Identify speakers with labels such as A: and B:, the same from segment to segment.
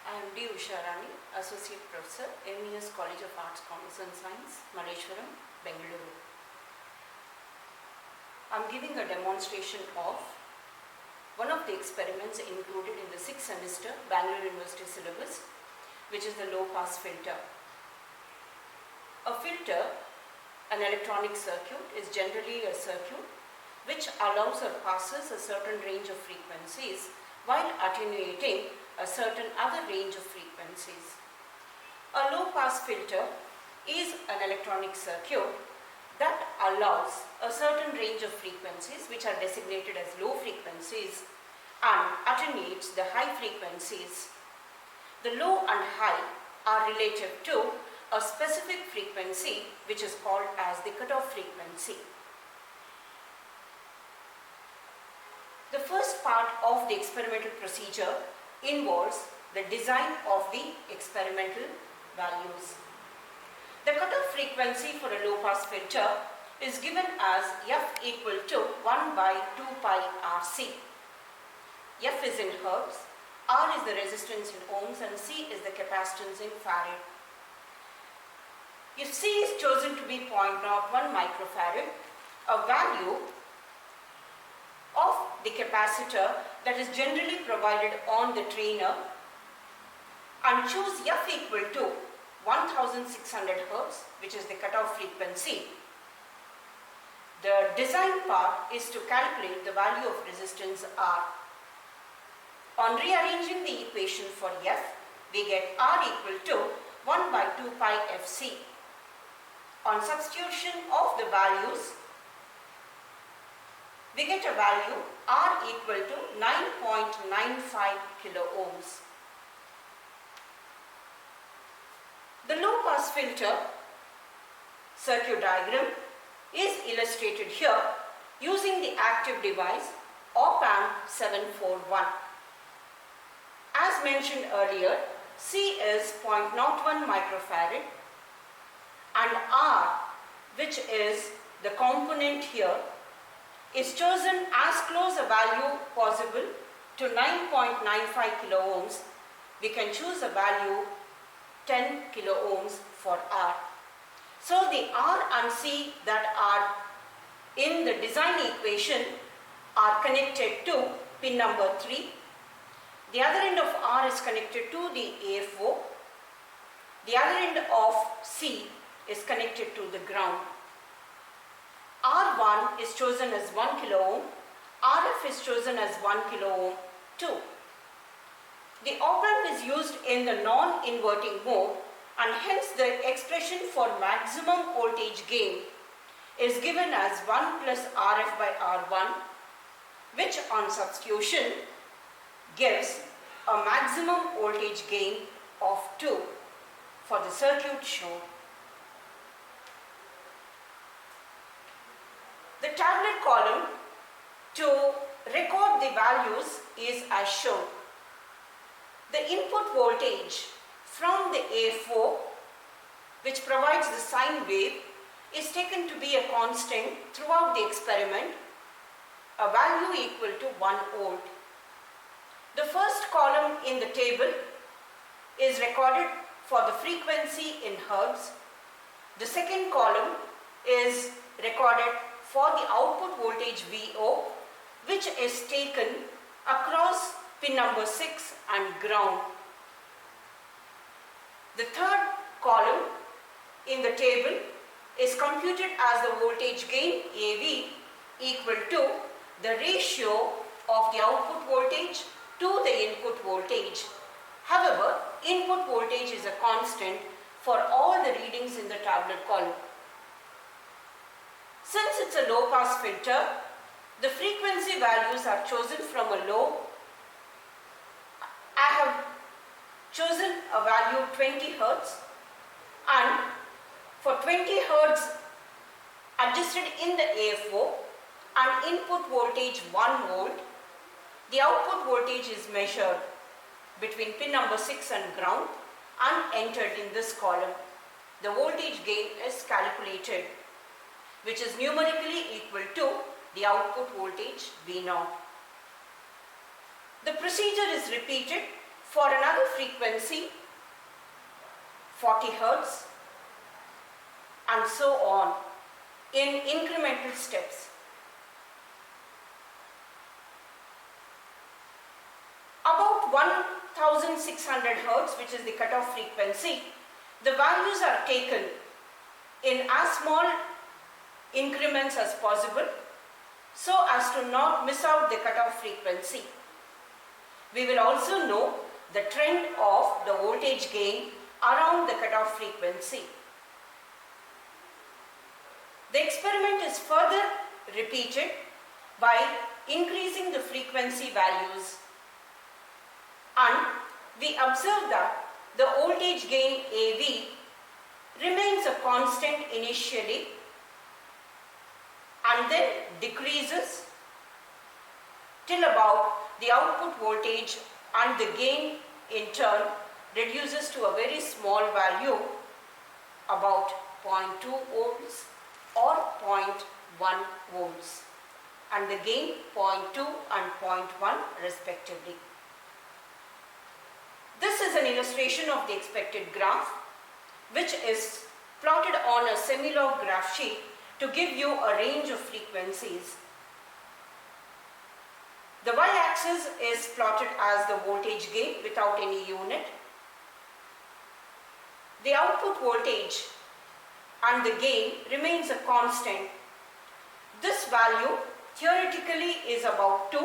A: I am D. Usharani, Associate Professor, MES College of Arts, Commerce and Science, Malleshwaram, Bengaluru. I am giving a demonstration of one of the experiments included in the 6th semester Bangalore University syllabus, which is the low pass filter. A filter, an electronic circuit, is generally a circuit which allows or passes a certain range of frequencies while attenuating a certain other range of frequencies. A low pass filter is an electronic circuit that allows a certain range of frequencies which are designated as low frequencies and attenuates the high frequencies. The low and high are relative to a specific frequency which is called as the cutoff frequency. The first part of the experimental procedure involves the design of the experimental values. The cutoff frequency for a low pass filter is given as f equal to 1 by 2 pi RC. F is in hertz, R is the resistance in ohms and C is the capacitance in farad. If C is chosen to be 0.01 microfarad, a value of the capacitor that is generally provided on the trainer, and choose f equal to 1600 Hz, which is the cutoff frequency. The design part is to calculate the value of resistance R. On rearranging the equation for f, we get R equal to 1 by 2 pi Fc. On substitution of the values, we get a value R equal to 9.95 kilo ohms. The low pass filter circuit diagram is illustrated here using the active device Op-Amp 741. As mentioned earlier, C is 0.01 microfarad and R, which is the component here, is chosen as close a value possible to 9.95 kilo ohms. We can choose a value 10 kilo ohms for R. So the R and C that are in the design equation are connected to pin number 3. The other end of R is connected to the AFO. The other end of C is connected to the ground. R1 is chosen as 1 kilo ohm, RF is chosen as 1 kilo ohm too. The op-amp is used in the non-inverting mode and hence the expression for maximum voltage gain is given as 1 plus RF by R1, which on substitution gives a maximum voltage gain of 2 for the circuit shown. The tablet column to record the values is as shown. The input voltage from the AFO, which provides the sine wave, is taken to be a constant throughout the experiment, a value equal to 1 volt. The first column in the table is recorded for the frequency in hertz. The second column is recorded for the output voltage VO, which is taken across pin number 6 and ground. The third column in the table is computed as the voltage gain AV equal to the ratio of the output voltage to the input voltage. However, input voltage is a constant for all the readings in the tablet column. Since it's a low pass filter, the frequency values are chosen from a low. I have chosen a value 20 Hz and for 20 Hz adjusted in the AFO and input voltage 1 volt, the output voltage is measured between pin number 6 and ground and entered in this column. The voltage gain is calculated, which is numerically equal to the output voltage V0. The procedure is repeated for another frequency 40 Hertz, and so on in incremental steps. About 1600 Hertz, which is the cutoff frequency, the values are taken in as small increments as possible so as to not miss out the cutoff frequency. We will also know the trend of the voltage gain around the cutoff frequency. The experiment is further repeated by increasing the frequency values, and we observe that the voltage gain AV remains a constant initially and then decreases till about the output voltage, and the gain in turn reduces to a very small value, about 0.2 volts or 0.1 volts, and the gain 0.2 and 0.1 respectively. This is an illustration of the expected graph, which is plotted on a semi-log graph sheet to give you a range of frequencies. The y-axis is plotted as the voltage gain without any unit. The output voltage and the gain remains a constant. This value theoretically is about 2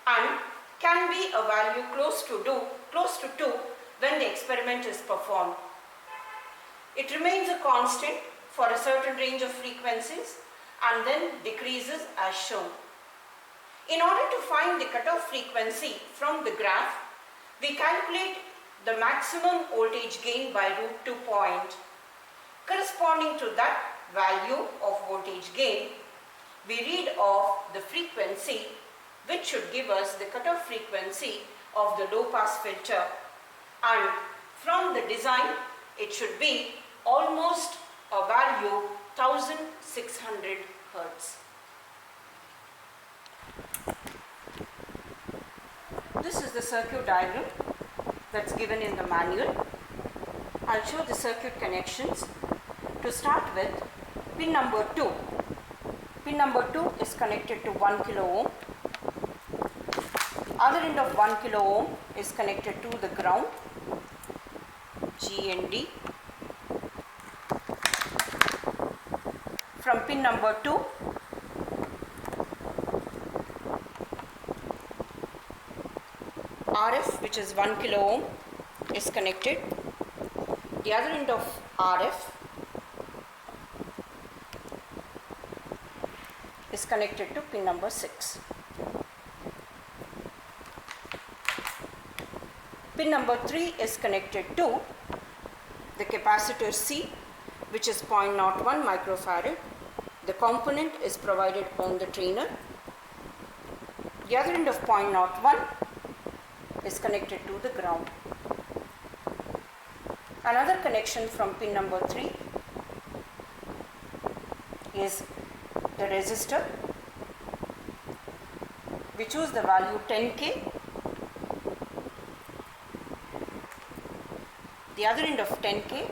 A: and can be a value close to 2 when the experiment is performed. It remains a constant for a certain range of frequencies and then decreases as shown. In order to find the cutoff frequency from the graph, we calculate the maximum voltage gain by √2 point. Corresponding to that value of voltage gain, we read off the frequency, which should give us the cutoff frequency of the low pass filter, and from the design it should be almost a value 1600 Hertz. This is the circuit diagram that's given in the manual. I'll show the circuit connections. To start with, pin number 2. Pin number 2 is connected to 1 kilo ohm. Other end of 1 kilo ohm is connected to the ground, G and D. From pin number 2, RF, which is 1 kilo ohm, is connected. The other end of RF is connected to pin number 6. Pin number 3 is connected to the capacitor C, which is 0.01 microfarad. The component is provided on the trainer. The other end of 0.01 is connected to the ground. Another connection from pin number 3 is the resistor. We choose the value 10K. The other end of 10K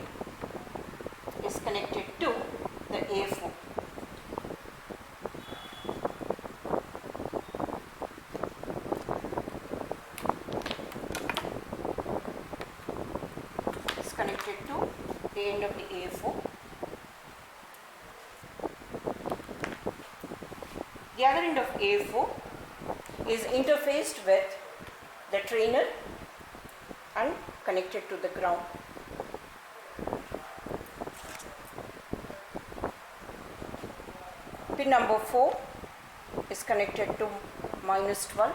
A: is connected to the AFO. Is connected to the end of the AFO. The other end of AFO is interfaced with the trainer and connected to the ground. Pin number 4 is connected to -12.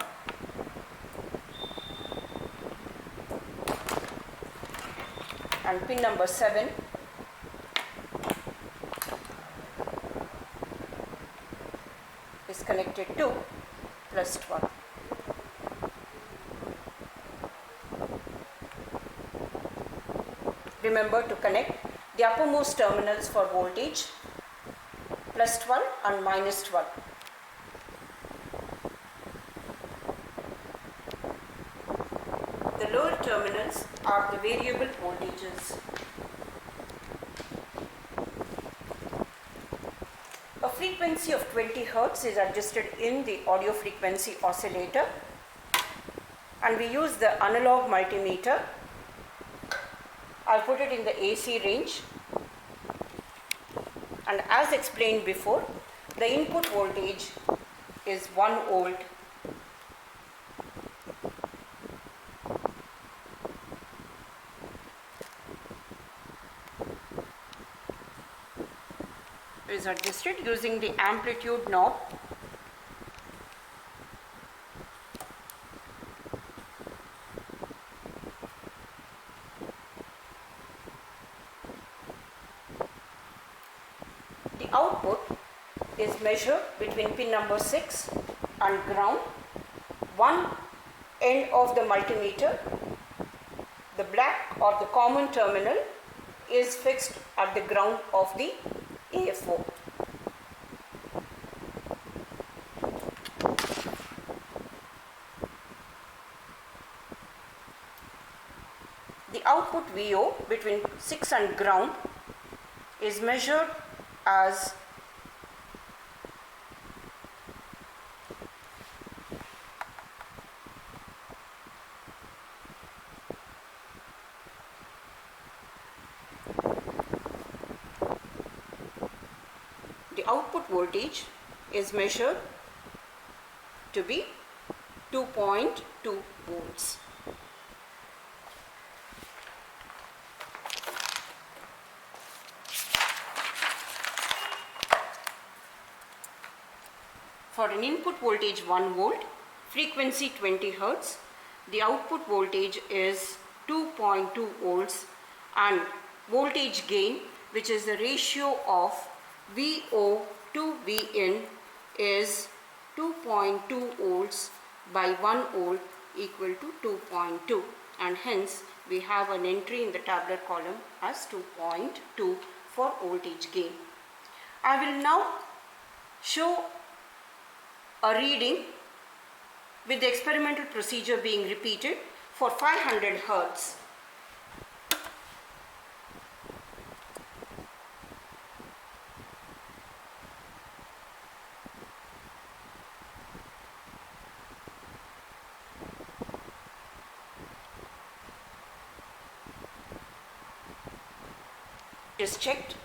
A: And pin number 7 is connected to +12. Remember to connect the uppermost terminals for voltage +12 and -12. The lower terminals are the variable voltages. A frequency of 20 Hz is adjusted in the audio frequency oscillator, and we use the analog multimeter. I'll put it in the AC range, and as explained before, the input voltage is 1 volt. Is adjusted using the amplitude knob. The output is measured between pin number 6 and ground. One end of the multimeter, the black or the common terminal, is fixed at the ground of the AFO. The output VO between 6 and ground is measured as the output voltage is measured to be 2.2 volts. For an input voltage 1 volt, frequency 20 Hz, the output voltage is 2.2 volts, and voltage gain, which is the ratio of VO to Vin, is 2.2 volts by 1 volt equal to 2.2, and hence we have an entry in the tabular column as 2.2 for voltage gain. I will now show a reading with the experimental procedure being repeated for 500 Hz. Is checked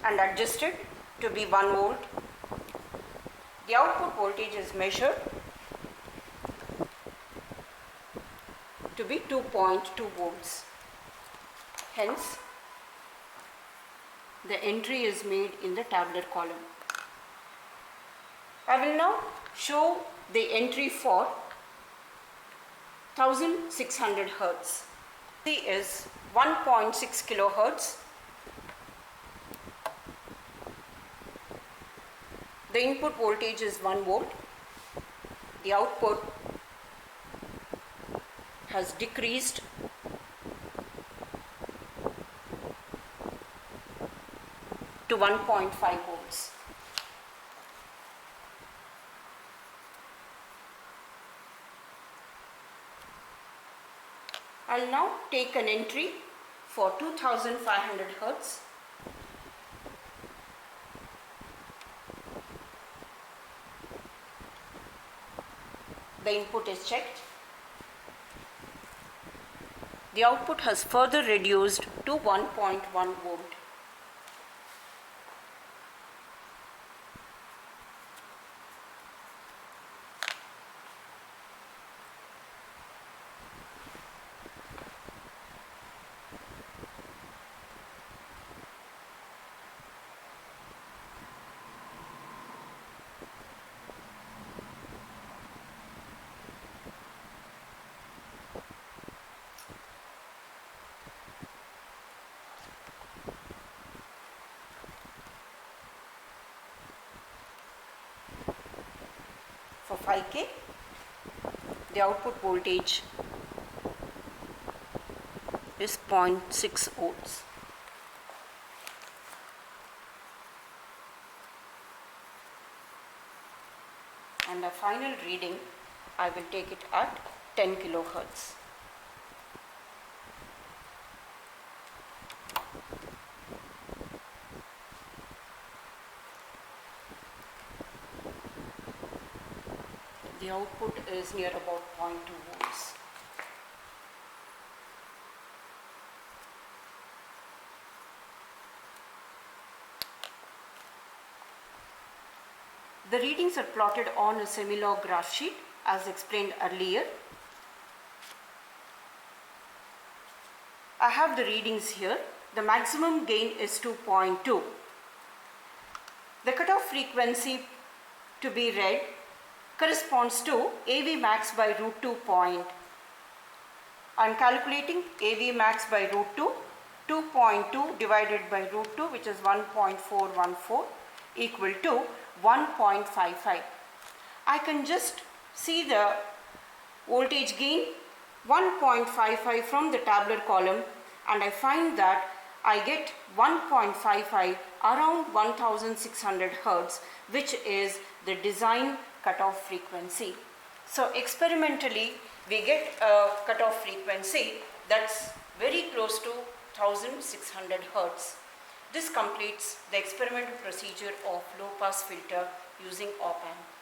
A: and adjusted to be 1 volt. The output voltage is measured to be 2.2 volts. Hence, the entry is made in the tabular column. I will now show the entry for 1600 Hz. C is 1.6 kilohertz. The input voltage is 1 volt. The output has decreased to 1.5 volts. I'll now take an entry for 2500 Hz. The input is checked. The output has further reduced to 1.1 volt. For 5K, the output voltage is 0.6 volts. And the final reading, I will take it at 10 kilohertz. The output is near about 0.2 volts. The readings are plotted on a semi-log graph sheet as explained earlier. I have the readings here. The maximum gain is 2.2. The cutoff frequency to be read corresponds to AV max by root 2 point. I am calculating AV max by root 2, 2.2 divided by root 2, which is 1.414, equal to 1.55. I can just see the voltage gain 1.55 from the tabular column, and I find that I get 1.55 around 1600 Hertz, which is the design cutoff frequency. So experimentally we get a cutoff frequency that's very close to 1600 Hertz. This completes the experimental procedure of low pass filter using op amp.